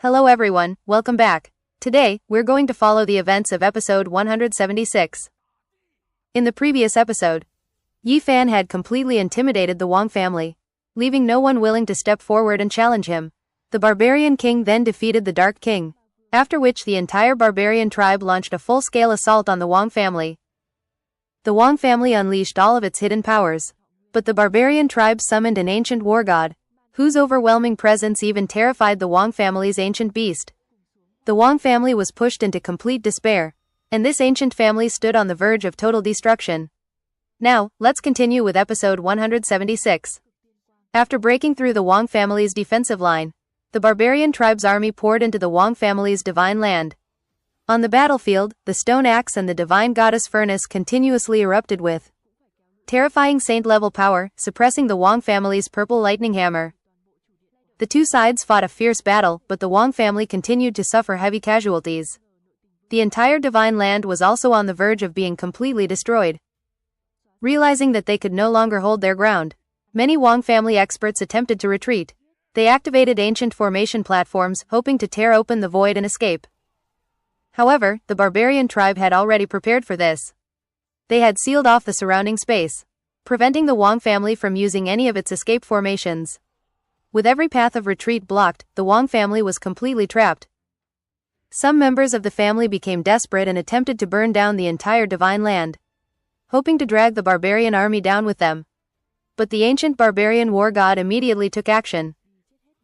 Hello everyone, welcome back. Today, we're going to follow the events of episode 176. In the previous episode, Yi Fan had completely intimidated the Wang family, leaving no one willing to step forward and challenge him. The barbarian king then defeated the Dark King, after which the entire barbarian tribe launched a full-scale assault on the Wang family. The Wang family unleashed all of its hidden powers, but the barbarian tribe summoned an ancient war god, whose overwhelming presence even terrified the Wang family's ancient beast. The Wang family was pushed into complete despair, and this ancient family stood on the verge of total destruction. Now, let's continue with episode 176. After breaking through the Wang family's defensive line, the barbarian tribe's army poured into the Wang family's divine land. On the battlefield, the stone axe and the divine goddess furnace continuously erupted with terrifying saint-level power, suppressing the Wang family's purple lightning hammer. The two sides fought a fierce battle, but the Wang family continued to suffer heavy casualties. The entire divine land was also on the verge of being completely destroyed. Realizing that they could no longer hold their ground, many Wang family experts attempted to retreat. They activated ancient formation platforms, hoping to tear open the void and escape. However, the barbarian tribe had already prepared for this. They had sealed off the surrounding space, preventing the Wang family from using any of its escape formations. With every path of retreat blocked, the Wang family was completely trapped. Some members of the family became desperate and attempted to burn down the entire divine land, hoping to drag the barbarian army down with them. But the ancient barbarian war god immediately took action.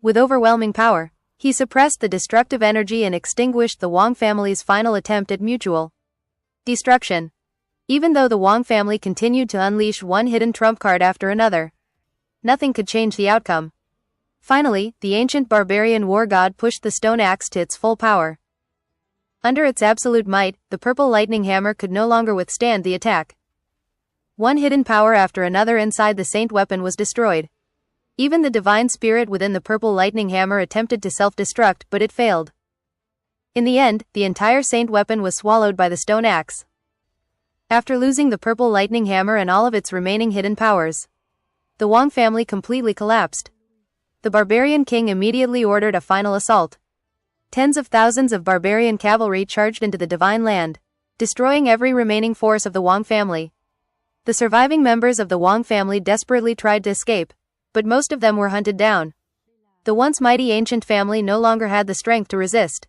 With overwhelming power, he suppressed the destructive energy and extinguished the Wang family's final attempt at mutual destruction. Even though the Wang family continued to unleash one hidden trump card after another, nothing could change the outcome. Finally, the ancient barbarian war god pushed the stone axe to its full power. Under its absolute might, the purple lightning hammer could no longer withstand the attack. One hidden power after another inside the saint weapon was destroyed. Even the divine spirit within the purple lightning hammer attempted to self-destruct, but it failed. In the end, the entire saint weapon was swallowed by the stone axe. After losing the purple lightning hammer and all of its remaining hidden powers, the Wang family completely collapsed. The barbarian king immediately ordered a final assault. Tens of thousands of barbarian cavalry charged into the divine land, destroying every remaining force of the Wang family. The surviving members of the Wang family desperately tried to escape, but most of them were hunted down. The once mighty ancient family no longer had the strength to resist.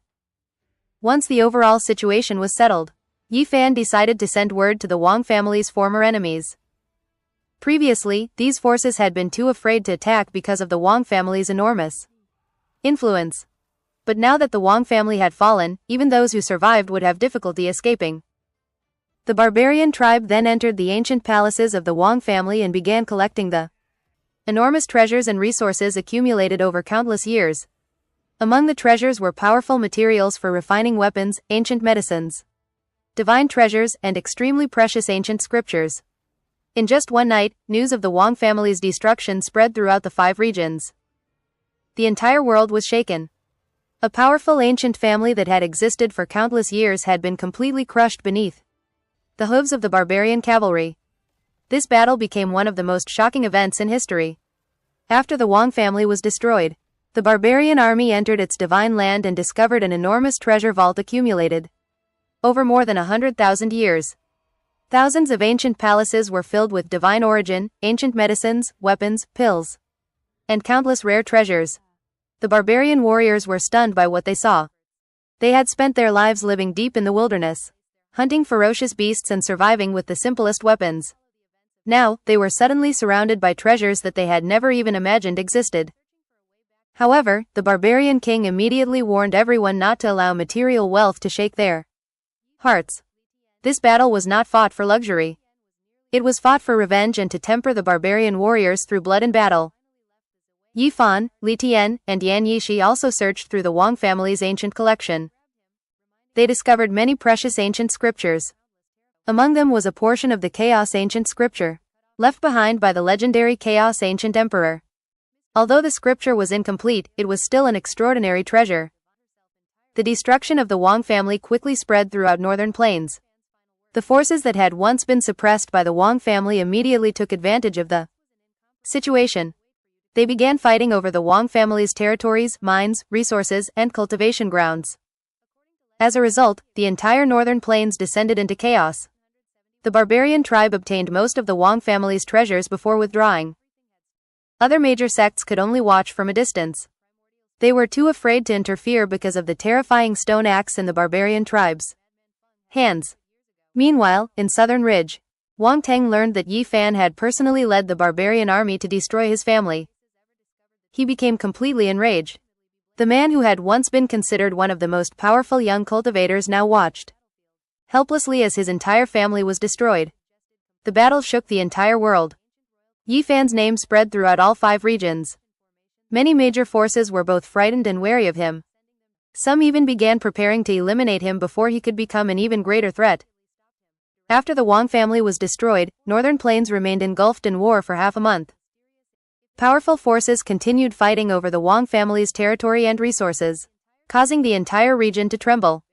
Once the overall situation was settled, Yi Fan decided to send word to the Wang family's former enemies. Previously, these forces had been too afraid to attack because of the Wang family's enormous influence. But now that the Wang family had fallen, even those who survived would have difficulty escaping. The barbarian tribe then entered the ancient palaces of the Wang family and began collecting the enormous treasures and resources accumulated over countless years. Among the treasures were powerful materials for refining weapons, ancient medicines, divine treasures, and extremely precious ancient scriptures. In just one night, news of the Wang family's destruction spread throughout the 5 regions. The entire world was shaken. A powerful ancient family that had existed for countless years had been completely crushed beneath the hooves of the barbarian cavalry. This battle became one of the most shocking events in history. After the Wang family was destroyed, the barbarian army entered its divine land and discovered an enormous treasure vault accumulated over more than 100,000 years. Thousands of ancient palaces were filled with divine origin, ancient medicines, weapons, pills, and countless rare treasures. The barbarian warriors were stunned by what they saw. They had spent their lives living deep in the wilderness, hunting ferocious beasts and surviving with the simplest weapons. Now, they were suddenly surrounded by treasures that they had never even imagined existed. However, the barbarian king immediately warned everyone not to allow material wealth to shake their hearts. This battle was not fought for luxury. It was fought for revenge and to temper the barbarian warriors through blood and battle. Yi Fan, Li Tian, and Yan Yishi also searched through the Wang family's ancient collection. They discovered many precious ancient scriptures. Among them was a portion of the Chaos Ancient Scripture, left behind by the legendary Chaos Ancient Emperor. Although the scripture was incomplete, it was still an extraordinary treasure. The destruction of the Wang family quickly spread throughout northern plains. The forces that had once been suppressed by the Wang family immediately took advantage of the situation. They began fighting over the Wang family's territories, mines, resources, and cultivation grounds. As a result, the entire northern plains descended into chaos. The barbarian tribe obtained most of the Wang family's treasures before withdrawing. Other major sects could only watch from a distance. They were too afraid to interfere because of the terrifying stone axe in the barbarian tribe's hands. Meanwhile, in Southern Ridge, Wang Teng learned that Yi Fan had personally led the barbarian army to destroy his family. He became completely enraged. The man who had once been considered one of the most powerful young cultivators now watched helplessly as his entire family was destroyed. The battle shook the entire world. Yi Fan's name spread throughout all 5 regions. Many major forces were both frightened and wary of him. Some even began preparing to eliminate him before he could become an even greater threat. After the Wang family was destroyed, Northern Plains remained engulfed in war for half a month. Powerful forces continued fighting over the Wang family's territory and resources, causing the entire region to tremble.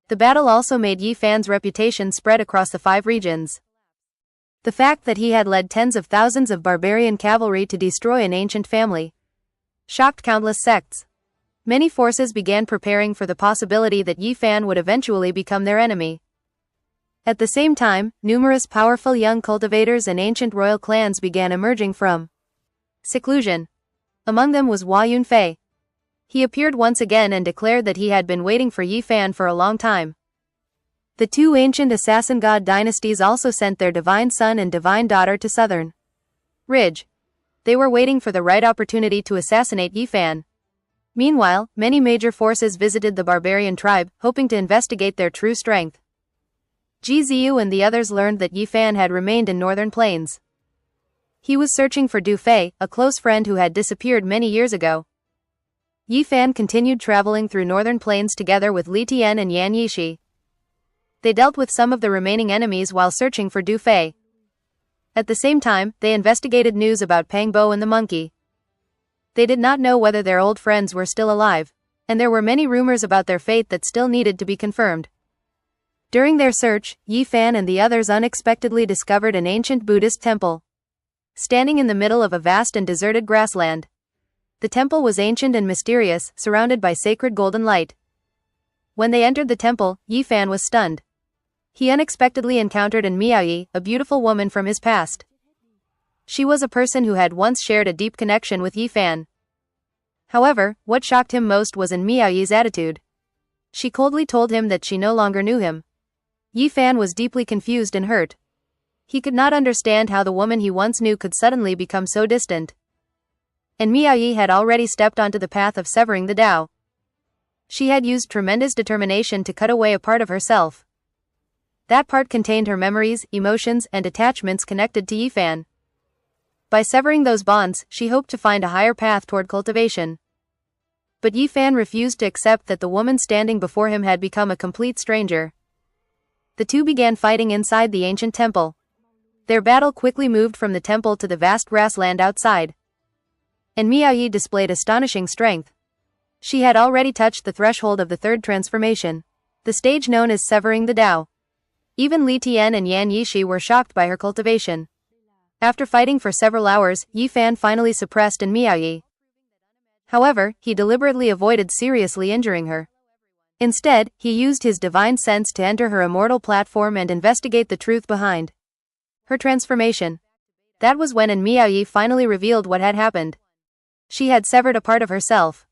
The battle also made Yi Fan's reputation spread across the 5 regions. The fact that he had led tens of thousands of barbarian cavalry to destroy an ancient family shocked countless sects. Many forces began preparing for the possibility that Yi Fan would eventually become their enemy. At the same time, numerous powerful young cultivators and ancient royal clans began emerging from seclusion. Among them was Hua Yunfei. He appeared once again and declared that he had been waiting for Yi Fan for a long time. The 2 ancient assassin god dynasties also sent their divine son and divine daughter to Southern Ridge. They were waiting for the right opportunity to assassinate Yi Fan. Meanwhile, many major forces visited the barbarian tribe, hoping to investigate their true strength. Ji Ziyu and the others learned that Yi Fan had remained in Northern Plains. He was searching for Du Fei, a close friend who had disappeared many years ago. Yi Fan continued traveling through Northern Plains together with Li Tian and Yan Yishi. They dealt with some of the remaining enemies while searching for Du Fei. At the same time, they investigated news about Pang Bo and the monkey. They did not know whether their old friends were still alive, and there were many rumors about their fate that still needed to be confirmed. During their search, Yi Fan and the others unexpectedly discovered an ancient Buddhist temple, standing in the middle of a vast and deserted grassland. The temple was ancient and mysterious, surrounded by sacred golden light. When they entered the temple, Yi Fan was stunned. He unexpectedly encountered An Miaoyi, a beautiful woman from his past. She was a person who had once shared a deep connection with Yi Fan. However, what shocked him most was An Miaoyi's attitude. She coldly told him that she no longer knew him. Yi Fan was deeply confused and hurt. He could not understand how the woman he once knew could suddenly become so distant. And Miaoyi had already stepped onto the path of severing the Tao. She had used tremendous determination to cut away a part of herself. That part contained her memories, emotions, and attachments connected to Yi Fan. By severing those bonds, she hoped to find a higher path toward cultivation. But Yi Fan refused to accept that the woman standing before him had become a complete stranger. The 2 began fighting inside the ancient temple. Their battle quickly moved from the temple to the vast grassland outside. And Miaoyi displayed astonishing strength. She had already touched the threshold of the 3rd transformation, the stage known as severing the Tao. Even Li Tian and Yan Yishi were shocked by her cultivation. After fighting for several hours, Yi Fan finally suppressed An Miaoyi. However, he deliberately avoided seriously injuring her. Instead, he used his divine sense to enter her immortal platform and investigate the truth behind her transformation. That was when An Miaoyi finally revealed what had happened. She had severed a part of herself.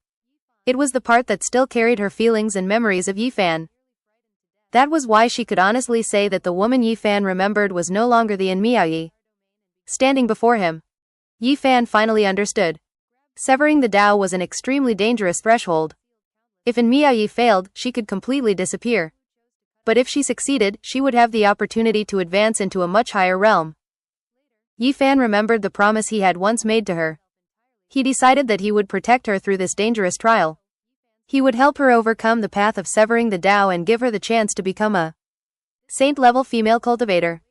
It was the part that still carried her feelings and memories of Yi Fan. That was why she could honestly say that the woman Yi Fan remembered was no longer the An Miaoyi standing before him. Yi Fan finally understood. Severing the Tao was an extremely dangerous threshold. If An Miaoyi failed, she could completely disappear. But if she succeeded, she would have the opportunity to advance into a much higher realm. Yi Fan remembered the promise he had once made to her. He decided that he would protect her through this dangerous trial. He would help her overcome the path of severing the Tao and give her the chance to become a saint-level female cultivator.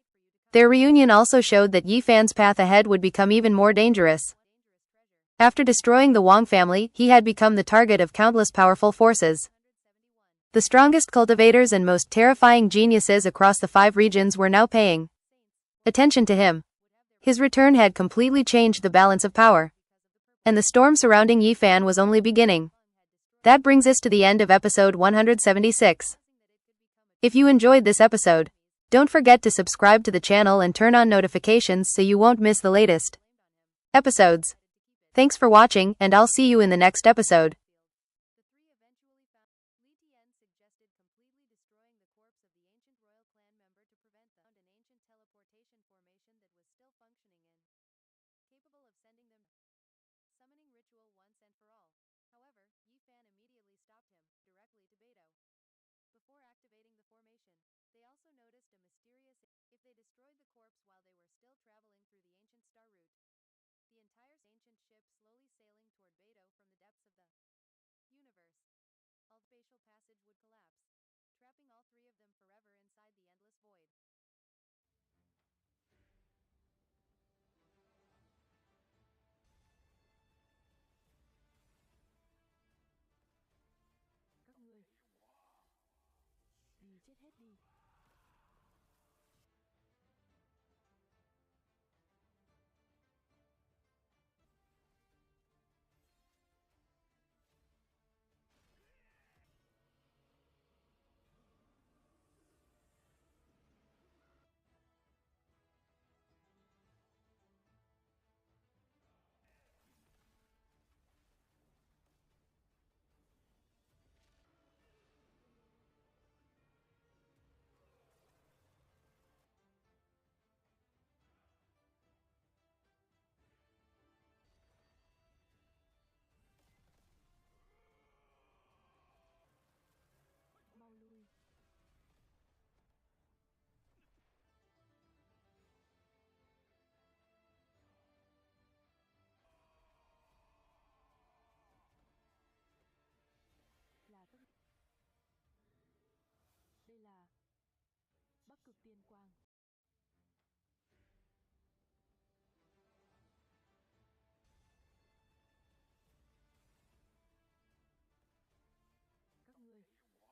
Their reunion also showed that Yi Fan's path ahead would become even more dangerous. After destroying the Wang family, he had become the target of countless powerful forces. The strongest cultivators and most terrifying geniuses across the 5 regions were now paying attention to him. His return had completely changed the balance of power. and the storm surrounding Yi Fan was only beginning. That brings us to the end of episode 176. If you enjoyed this episode, don't forget to subscribe to the channel and turn on notifications so you won't miss the latest episodes. Thanks for watching, and I'll see you in the next episode. The three eventually found Li Tian suggested completely destroying the corpse of the ancient royal clan member to prevent them an ancient teleportation formation that was still functioning capable of sending them summoning ritual once and for all. However, Yi Fan immediately stopped him, directly to Beidou. Before activating the formation, they also noticed a mysterious if they destroyed the corpse while they were still traveling through the ancient star route. The entire ancient ship slowly sailing toward Beidou from the depths of the universe. All spatial passage would collapse, trapping all three of them forever inside the endless void. Các ngươi đi chết hết đi. Mau lui. Là tất. Đây là Bắc Cực Tiên Quang. Các ngươi đi chết hết đi.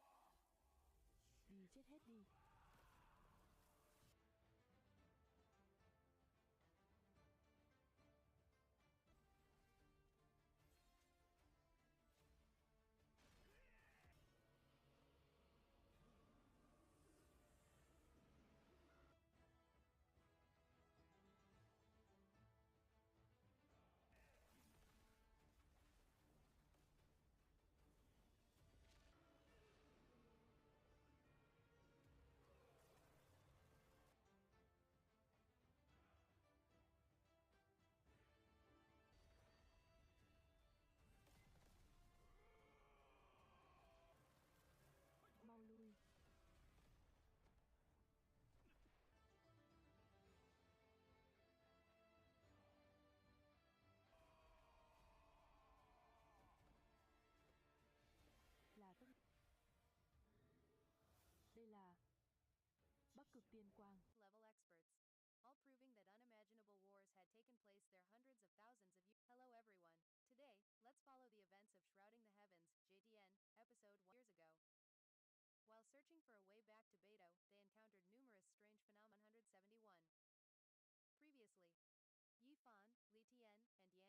Mau lui. Là tất. Đây là Bắc Cực Tiên Quang. Level experts, all proving that unimaginable wars had taken place there hundreds of thousands of years. Hello everyone. Today, let's follow the events of Shrouding the Heavens, JTN, episode 1 years ago. While searching for a way back to Beidou, they encountered numerous strange phenomena. 171. Previously, Yi Fan, Li Tian, and Yana.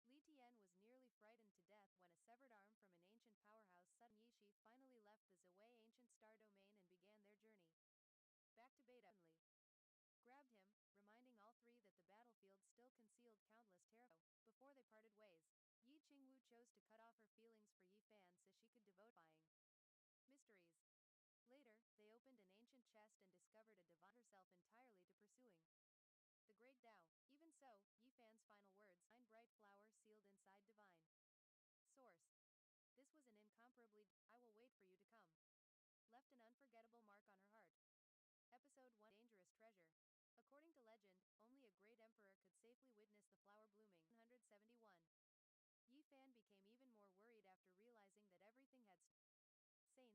Li Tian was nearly frightened to death when a severed arm from an ancient powerhouse suddenly Yishi finally left the Ziwei ancient star domain and began their journey back to Beidou. Grabbed him, reminding all three that the battlefield still concealed countless terror. Before they parted ways, Yi Qingwu chose to cut off her feelings for Yi Fan so she could devote mysteries. Later, they opened an ancient chest and discovered a divine herself entirely to pursuing the Great Tao. Even so, Yi Fan's final words, "Nine bright flowers sealed inside divine source. This was an incomparably, I will wait for you to come," left an unforgettable mark on her heart. Episode 1 Dangerous Treasure. According to legend, only a great emperor could safely witness the flower blooming. 171. Yi Fan became even more worried after realizing that everything had saints, or anyone weaker,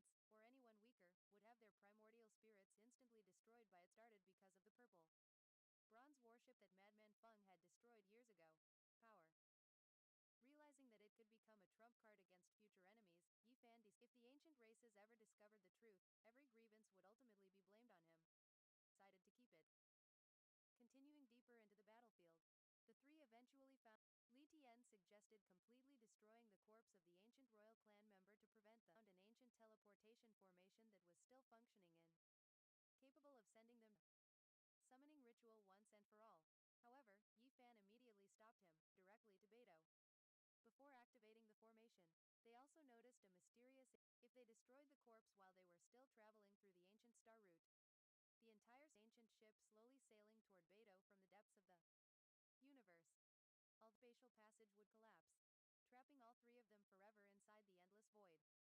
would have their primordial spirits instantly destroyed by it started because of the purple bronze warship that Madman Feng had destroyed years ago. Power. Realizing that it could become a trump card against future enemies, Yi Fan if the ancient races ever discovered the truth, every grievance would ultimately be blamed on him. Decided to keep it. Continuing deeper into the battlefield, the three eventually found Li Tian suggested completely destroying the corpse of the ancient royal clan member to prevent them, an ancient teleportation formation that was still functioning in, capable of sending them summoning ritual once and for all. However, Yi Fan immediately stopped him, directly to Beidou. Before activating the formation, they also noticed a mysterious if they destroyed the corpse while they were still traveling through the ancient star route, the entire ancient ship slowly sailing toward Beidou from the depths of the universe, all spatial passage would collapse, trapping all three of them forever inside the endless void.